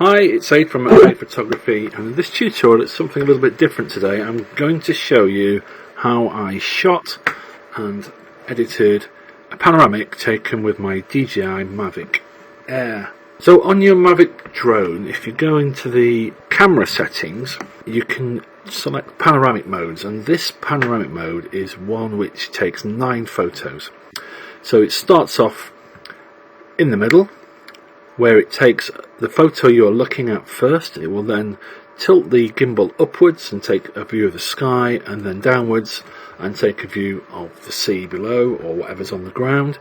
Hi, it's Aid from Aid Photography, and in this tutorial it's something a little bit different today. I'm going to show you how I shot and edited a panoramic taken with my DJI Mavic Air. So on your Mavic Drone, if you go into the camera settings, you can select panoramic modes, and this panoramic mode is one which takes 9 photos. So it starts off in the middle, where it takes the photo you're looking at first. It will then tilt the gimbal upwards and take a view of the sky, and then downwards and take a view of the sea below or whatever's on the ground.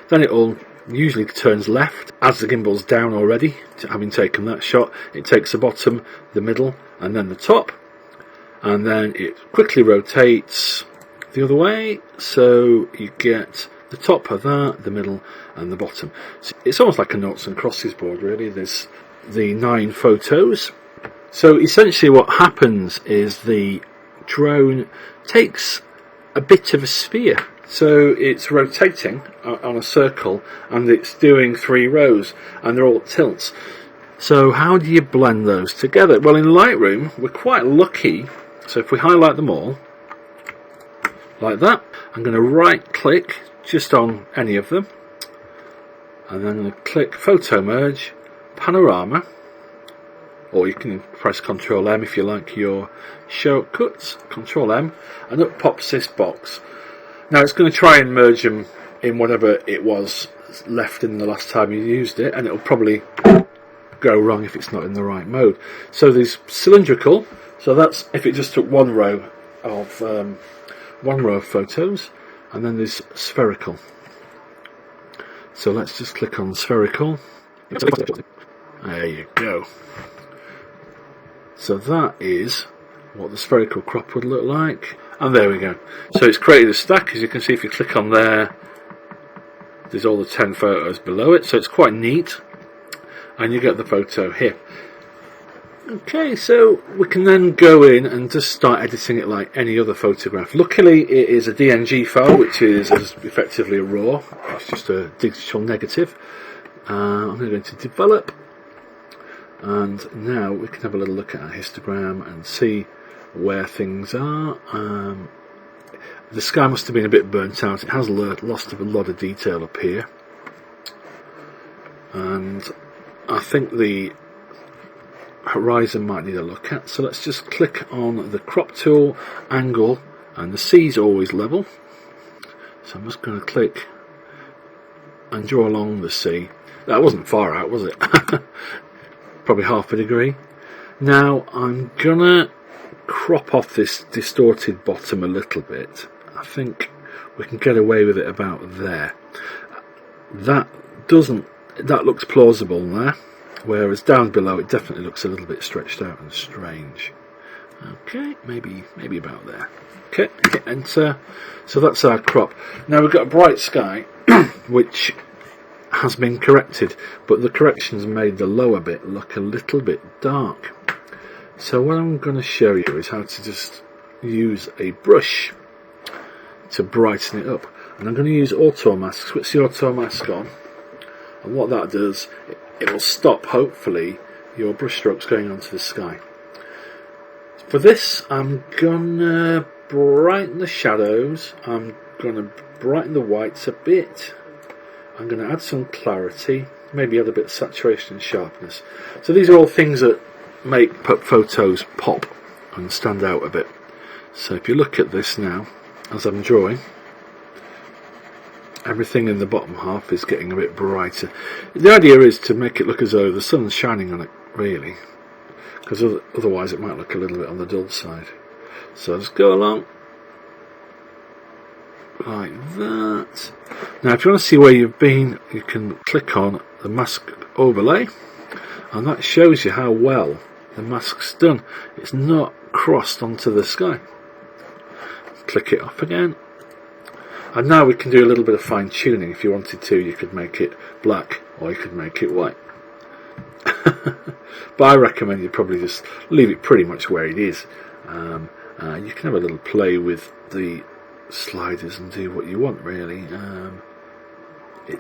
Then it all usually turns left as the gimbal's down already, having taken that shot. It takes the bottom, the middle and then the top, and then it quickly rotates the other way, so you get the top of that, the middle and the bottom. So it's almost like a noughts and crosses board really. There's the 9 photos. So essentially what happens is the drone takes a bit of a sphere. So it's rotating on a circle and it's doing 3 rows and they're all tilts. So how do you blend those together? Well, in Lightroom we're quite lucky. So if we highlight them all like that, I'm going to right click just on any of them, and then I'm going to click Photo Merge, Panorama, or you can press Ctrl M if you like your shortcuts, Ctrl M, and up pops this box. Now it's going to try and merge them in whatever it was left in the last time you used it, and it'll probably go wrong if it's not in the right mode. So there's cylindrical, so that's if it just took one row of photos. And then there's spherical. So let's just click on spherical. There you go. So that is what the spherical crop would look like. And there we go. So it's created a stack. As you can see, if you click on there, there's all the 10 photos below it. So it's quite neat. And you get the photo here. Okay, so we can then go in and just start editing it like any other photograph. Luckily it is a DNG file, which is effectively a RAW. It's just a digital negative. I'm going to develop, and now we can have a little look at our histogram and see where things are. The sky must have been a bit burnt out. It has lost a lot of detail up here, and I think the horizon might need a look at. So let's just click on the crop tool, angle, and the sea's always level. So I'm just going to click and draw along the sea. That wasn't far out, was it? Probably half a degree. Now I'm gonna crop off this distorted bottom a little bit. I think we can get away with it about there. That looks plausible there. Whereas down below it definitely looks a little bit stretched out and strange. Okay, maybe about there. Okay, hit enter. So that's our crop. Now we've got a bright sky which has been corrected, but the corrections made the lower bit look a little bit dark. So what I'm going to show you is how to just use a brush to brighten it up. And I'm going to use auto mask. Switch the auto mask on, and what that does, it will stop, hopefully, your brush strokes going onto the sky. For this, I'm gonna brighten the shadows, I'm gonna brighten the whites a bit, I'm gonna add some clarity, maybe add a bit of saturation and sharpness. So these are all things that make photos pop and stand out a bit. So if you look at this now, as I'm drawing, everything in the bottom half is getting a bit brighter. The idea is to make it look as though the sun's shining on it, really, because otherwise it might look a little bit on the dull side. So just go along like that. Now if you want to see where you've been, you can click on the mask overlay, and that shows you how well the mask's done. It's not crossed onto the sky. Click it off again. And now we can do a little bit of fine tuning. If you wanted to, you could make it black or you could make it white. But I recommend you probably just leave it pretty much where it is. You can have a little play with the sliders and do what you want, really.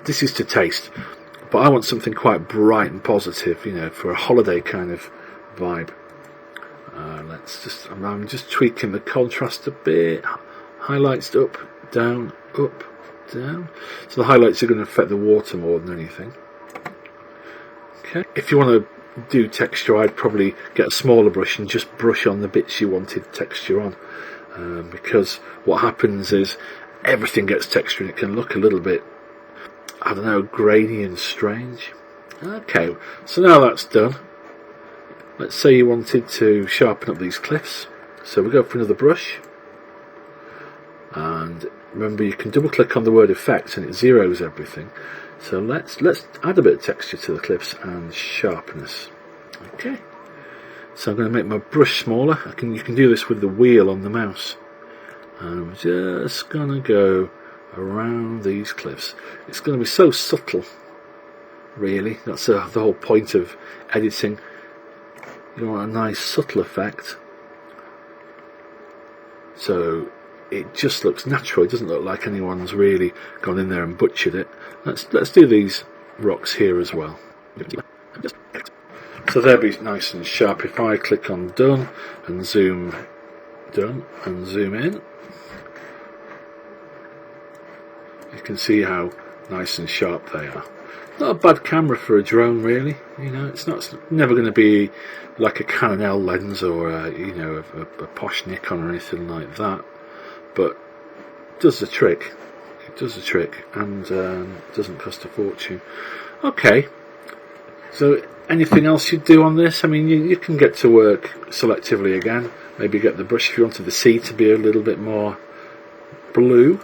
This is to taste. but I want something quite bright and positive, you know, for a holiday kind of vibe. I'm just tweaking the contrast a bit. Highlights up, down, up, down. So the highlights are going to affect the water more than anything. Okay. If you want to do texture, I'd probably get a smaller brush and just brush on the bits you wanted texture on, because what happens is everything gets texture and it can look a little bit, I don't know, grainy and strange. Okay, so now that's done. Let's say you wanted to sharpen up these cliffs. So we go for another brush. And remember, you can double click on the word effects and it zeroes everything. So let's add a bit of texture to the cliffs and sharpness. Okay. So I'm going to make my brush smaller. You can do this with the wheel on the mouse. And I'm just going to go around these cliffs. It's going to be so subtle, really. That's the whole point of editing. You want a nice subtle effect, so it just looks natural. It doesn't look like anyone's really gone in there and butchered it. Let's do these rocks here as well. So they'll be nice and sharp. If I click on done and zoom in, you can see how nice and sharp they are. Not a bad camera for a drone, really. You know, it's never going to be like a Canon L lens or a posh Nikon or anything like that, but it does the trick. It does the trick, and doesn't cost a fortune. Okay, so anything else you'd do on this? I mean, you can get to work selectively again. Maybe get the brush if you wanted the sea to be a little bit more blue.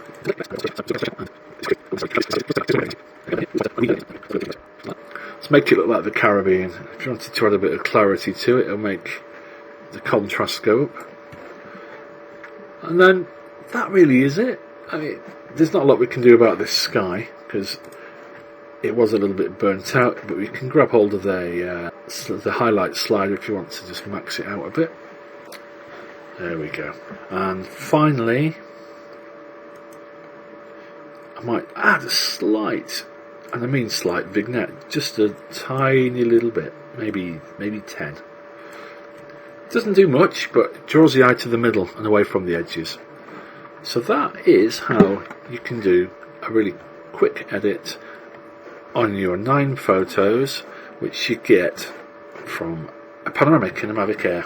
Let's make it look like the Caribbean. If you wanted to add a bit of clarity to it, it'll make the contrast go up. And then that really is it. I mean, there's not a lot we can do about this sky because it was a little bit burnt out, but we can grab hold of the highlight slider if you want to just max it out a bit. There we go. And finally, I might add a slight, and I mean slight, vignette, just a tiny little bit, maybe 10. Doesn't do much, but draws the eye to the middle and away from the edges. So that is how you can do a really quick edit on your 9 photos, which you get from a Panoramic in a Mavic Air.